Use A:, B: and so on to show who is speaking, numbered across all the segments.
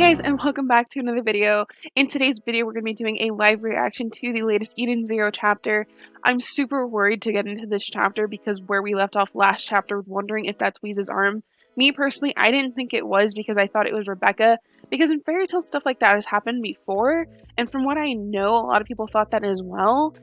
A: Hey guys, and welcome back to another video. In today's video, we're going to be doing a live reaction to the latest Eden Zero chapter. I'm super worried to get into this chapter because where we left off last chapter, wondering if that's Weeze's arm. Me personally, I didn't think it was because I thought it was Rebecca, because in fairy tale stuff like that has happened before, and from what I know, a lot of people thought that as well.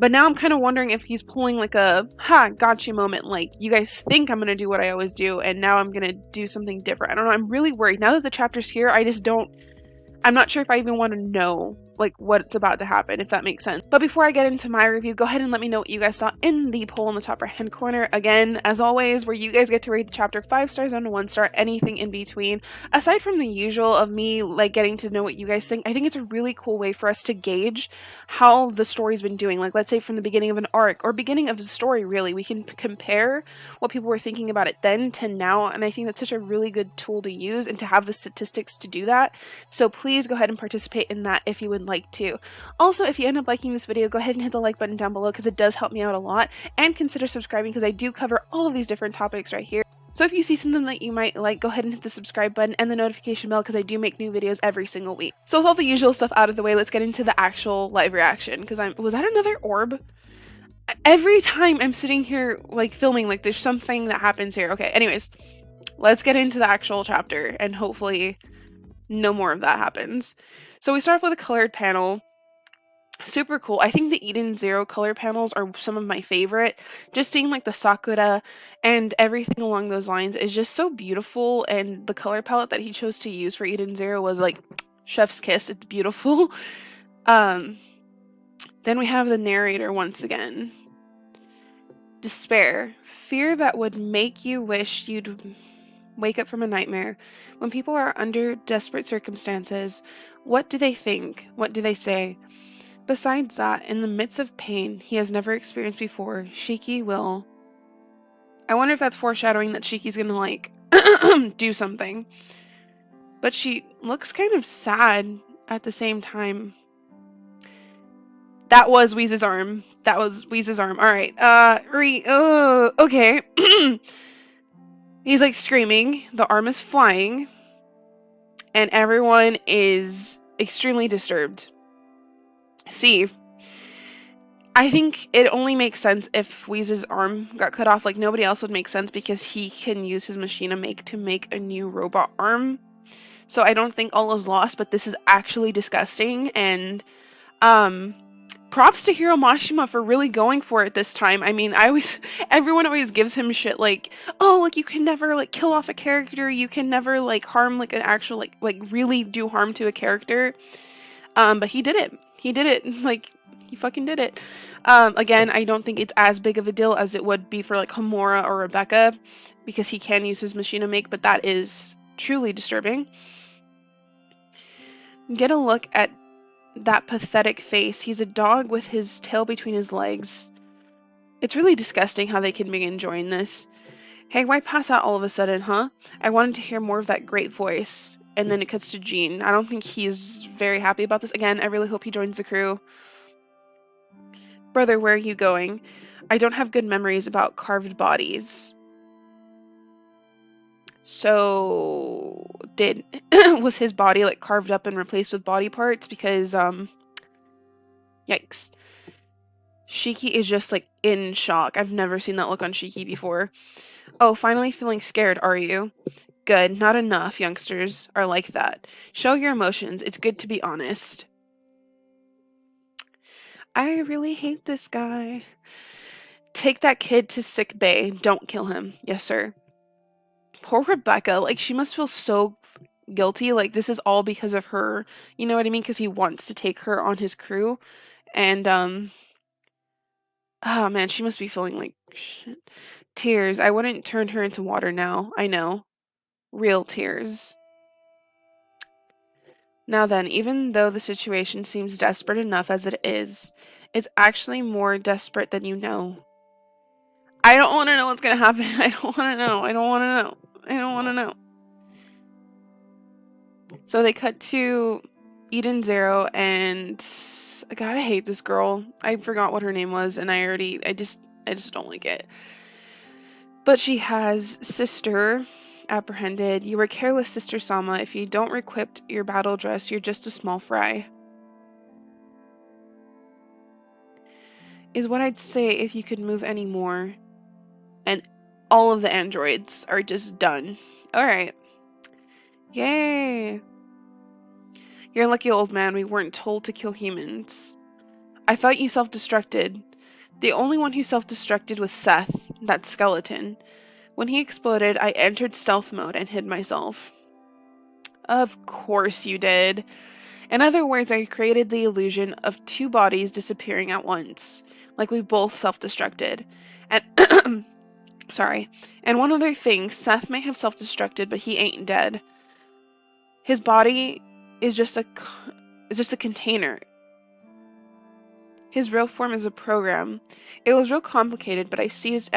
A: But now I'm kind of wondering if he's pulling like a, ha, gotcha moment, like, you guys think I'm going to do what I always do, and now I'm going to do something different. I don't know, I'm really worried. Now that the chapter's here, I'm not sure if I even want to know, like, what's about to happen, if that makes sense. But before I get into my review, go ahead and let me know what you guys thought in the poll in the top right-hand corner. Again, as always, where you guys get to rate the chapter 5 stars down to 1 star, anything in between. Aside from the usual of me, like, getting to know what you guys think, I think it's a really cool way for us to gauge how the story's been doing. Like, let's say from the beginning of an arc, or beginning of a story, really. We can compare what people were thinking about it then to now, and I think that's such a really good tool to use and to have the statistics to do that. So please go ahead and participate in that if you would like to. Also, if you end up liking this video, go ahead and hit the like button down below because it does help me out a lot, and consider subscribing because I do cover all of these different topics right here. So if you see something that you might like, go ahead and hit the subscribe button and the notification bell because I do make new videos every single week. So with all the usual stuff out of the way, let's get into the actual live reaction, because was that another orb? Every time I'm sitting here like filming, like there's something that happens here. Okay, anyways, let's get into the actual chapter and hopefully no more of that happens. So we start off with a colored panel. Super cool. I think the Eden Zero color panels are some of my favorite. Just seeing like the sakura and everything along those lines is just so beautiful, and the color palette that he chose to use for Eden Zero was like chef's kiss. It's beautiful. Then we have the narrator once again. Despair. Fear that would make you wish you'd wake up from a nightmare. When people are under desperate circumstances, what do they think? What do they say? Besides that, in the midst of pain he has never experienced before, Shiki will... I wonder if that's foreshadowing that Shiki's gonna, like, do something. But she looks kind of sad at the same time. That was Weeze's arm. That was Weeze's arm. Alright, okay. He's, like, screaming. The arm is flying. And everyone is extremely disturbed. See, I think it only makes sense if Weeze's arm got cut off. Like, nobody else would make sense because he can use his machina make to make a new robot arm. So I don't think all is lost, but this is actually disgusting. And props to Hiro Mashima for really going for it this time. I mean, everyone always gives him shit like, oh, like, you can never, like, kill off a character, you can never, like, harm, like, an actual, like really do harm to a character. But he did it. He did it. Like, he fucking did it. Again, I don't think it's as big of a deal as it would be for, like, Homura or Rebecca, because he can use his machina make, but that is truly disturbing. Get a look at that pathetic face. He's a dog with his tail between his legs. It's really disgusting how they can be enjoying this. Hey, why pass out all of a sudden, huh? I wanted to hear more of that great voice. And then it cuts to Jean. I don't think he's very happy about this. Again, I really hope he joins the crew. Brother, where are you going? I don't have good memories about carved bodies. So, was his body, like, carved up and replaced with body parts? Because, yikes. Shiki is just, like, in shock. I've never seen that look on Shiki before. Oh, finally feeling scared, are you? Good. Not enough youngsters are like that. Show your emotions. It's good to be honest. I really hate this guy. Take that kid to sick bay. Don't kill him. Yes, sir. Poor Rebecca. Like, she must feel so guilty. Like, this is all because of her. You know what I mean? Because he wants to take her on his crew. And, oh man, she must be feeling like shit. Tears. I wouldn't turn her into water now. I know. Real tears. Now then, even though the situation seems desperate enough as it is, it's actually more desperate than you know. I don't want to know what's going to happen. I don't want to know. I don't want to know. I don't want to know. So they cut to Eden Zero, and God, I hate this girl. I forgot what her name was, and I just don't like it. But she has sister Apprehended. You were careless, Sister Sama. If you don't equip your battle dress, you're just a small fry. Is what I'd say if you could move any more. And all of the androids are just done. Alright. Yay! You're a lucky old man. We weren't told to kill humans. I thought you self-destructed. The only one who self-destructed was Seth, that skeleton. When he exploded, I entered stealth mode and hid myself. Of course you did. In other words, I created the illusion of two bodies disappearing at once, like we both self-destructed. And sorry. And one other thing, Seth may have self-destructed, but he ain't dead. His body is just a container. His real form is a program. It was real complicated, but I seized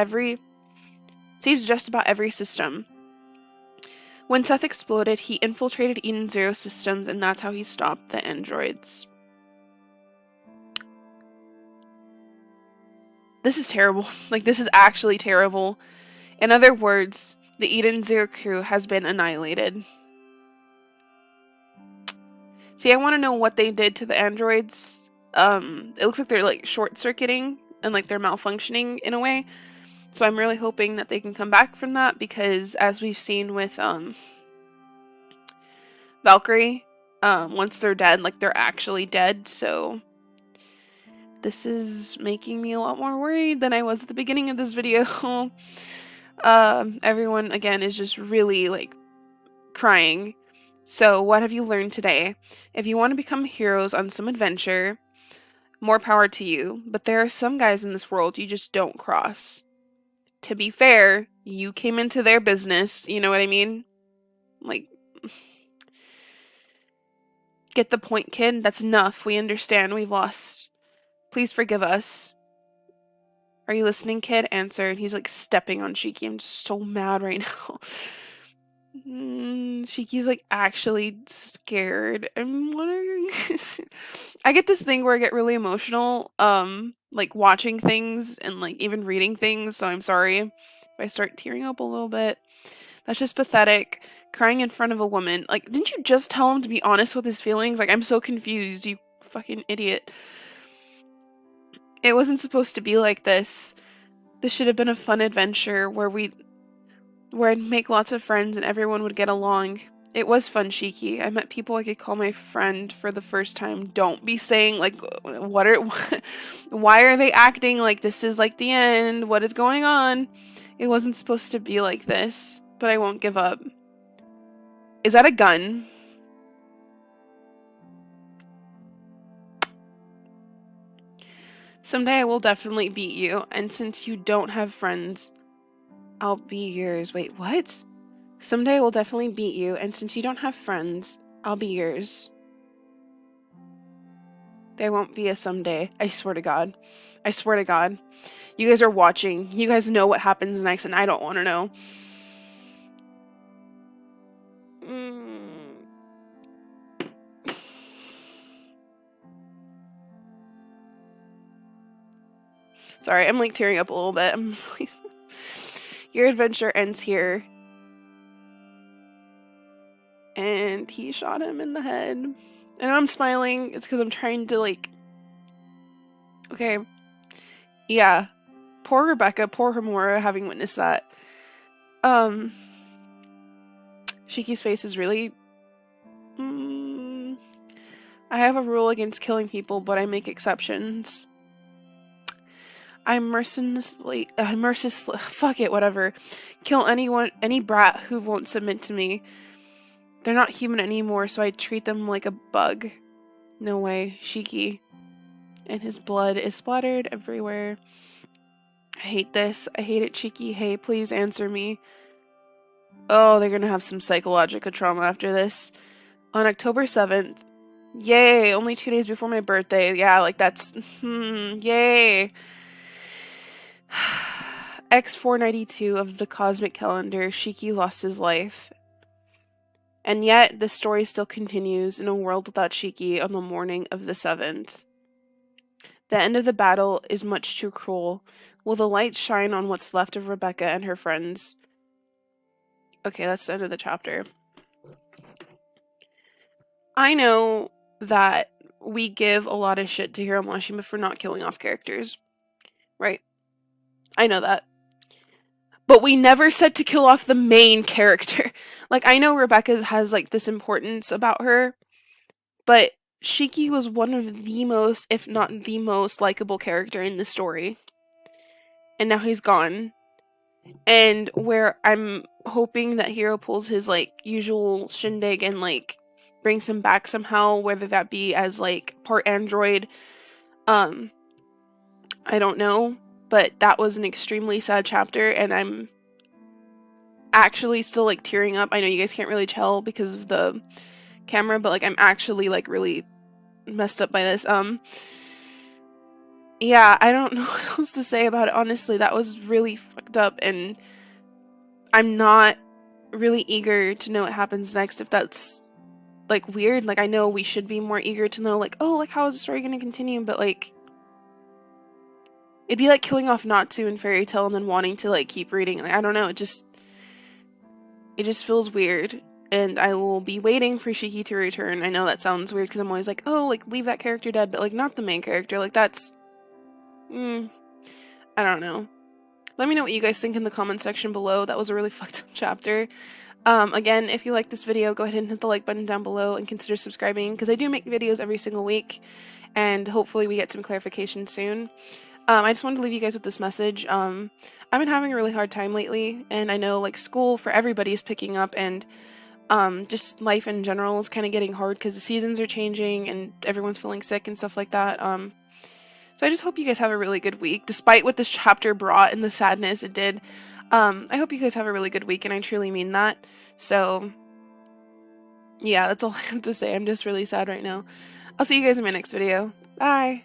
A: just about every system. When Seth exploded, he infiltrated Eden Zero systems, and that's how he stopped the androids. This is terrible. Like, this is actually terrible. In other words, the Eden Zero crew has been annihilated. See, I want to know what they did to the androids. It looks like they're, like, short-circuiting and, like, they're malfunctioning in a way. So I'm really hoping that they can come back from that, because as we've seen with Valkyrie, once they're dead, like, they're actually dead. So this is making me a lot more worried than I was at the beginning of this video. Everyone, again, is just really, like, crying. So what have you learned today? If you want to become heroes on some adventure, more power to you. But there are some guys in this world you just don't cross. To be fair, you came into their business, you know what I mean? Like, get the point, kid? That's enough. We understand. We've lost. Please forgive us. Are you listening, kid? Answer. And he's, like, stepping on Shiki. I'm just so mad right now. Shiki's, like, actually scared. I'm wondering. I get this thing where I get really emotional, like, watching things and, like, even reading things, so I'm sorry if I start tearing up a little bit. That's just pathetic. Crying in front of a woman. Like, didn't you just tell him to be honest with his feelings? Like, I'm so confused, you fucking idiot. It wasn't supposed to be like this. This should have been a fun adventure where I'd make lots of friends and everyone would get along. It was fun, Shiki. I met people I could call my friend for the first time. Don't be saying, like, why are they acting like this is, like, the end? What is going on? It wasn't supposed to be like this, but I won't give up. Is that a gun? Someday I will definitely beat you, and since you don't have friends, I'll be yours. Wait, what? Someday I will definitely beat you, and since you don't have friends, I'll be yours. There won't be a someday. I swear to God. I swear to God. You guys are watching. You guys know what happens next, and I don't want to know. Sorry, I'm, like, tearing up a little bit. Your adventure ends here. And he shot him in the head. And I'm smiling. It's because I'm trying to, like... Okay. Yeah. Poor Rebecca, poor Homura having witnessed that. Shiki's face is really... I have a rule against killing people, but I make exceptions. I'm mercilessly, fuck it, whatever. Kill any brat who won't submit to me. They're not human anymore, so I treat them like a bug. No way, Shiki. And his blood is splattered everywhere. I hate this. I hate it, Shiki. Hey, please answer me. Oh, they're gonna have some psychological trauma after this. On October 7th. Yay, only 2 days before my birthday. Yeah, like that's... yay. X492 of the cosmic calendar, Shiki lost his life. And yet, the story still continues in a world without Shiki on the morning of the 7th. The end of the battle is much too cruel. Will the light shine on what's left of Rebecca and her friends? Okay, that's the end of the chapter. I know that we give a lot of shit to Hiro Mashima for not killing off characters. Right? I know that. But we never said to kill off the main character. Like, I know Rebecca has, like, this importance about her, but Shiki was one of the most, if not the most, likable character in the story. And now he's gone. And where I'm hoping that Hiro pulls his, like, usual shindig and, like, brings him back somehow, whether that be as, like, part android, I don't know. But that was an extremely sad chapter, and I'm actually still, like, tearing up. I know you guys can't really tell because of the camera, but, like, I'm actually, like, really messed up by this. Yeah, I don't know what else to say about it, honestly. That was really fucked up, and I'm not really eager to know what happens next, if that's, like, weird. Like, I know we should be more eager to know, like, oh, like, how is the story gonna continue, but, like, it'd be like killing off Natsu in Fairy Tail and then wanting to, like, keep reading. Like, I don't know, it just feels weird, and I will be waiting for Shiki to return. I know that sounds weird, because I'm always like, oh, like, leave that character dead, but, like, not the main character. Like, that's... I don't know. Let me know what you guys think in the comment section below. That was a really fucked up chapter. Again, if you like this video, go ahead and hit the like button down below and consider subscribing, because I do make videos every single week, and hopefully we get some clarification soon. I just wanted to leave you guys with this message. I've been having a really hard time lately, and I know, like, school for everybody is picking up, and just life in general is kind of getting hard because the seasons are changing and everyone's feeling sick and stuff like that. So I just hope you guys have a really good week, despite what this chapter brought and the sadness it did. I hope you guys have a really good week, and I truly mean that. So, yeah, that's all I have to say. I'm just really sad right now. I'll see you guys in my next video. Bye!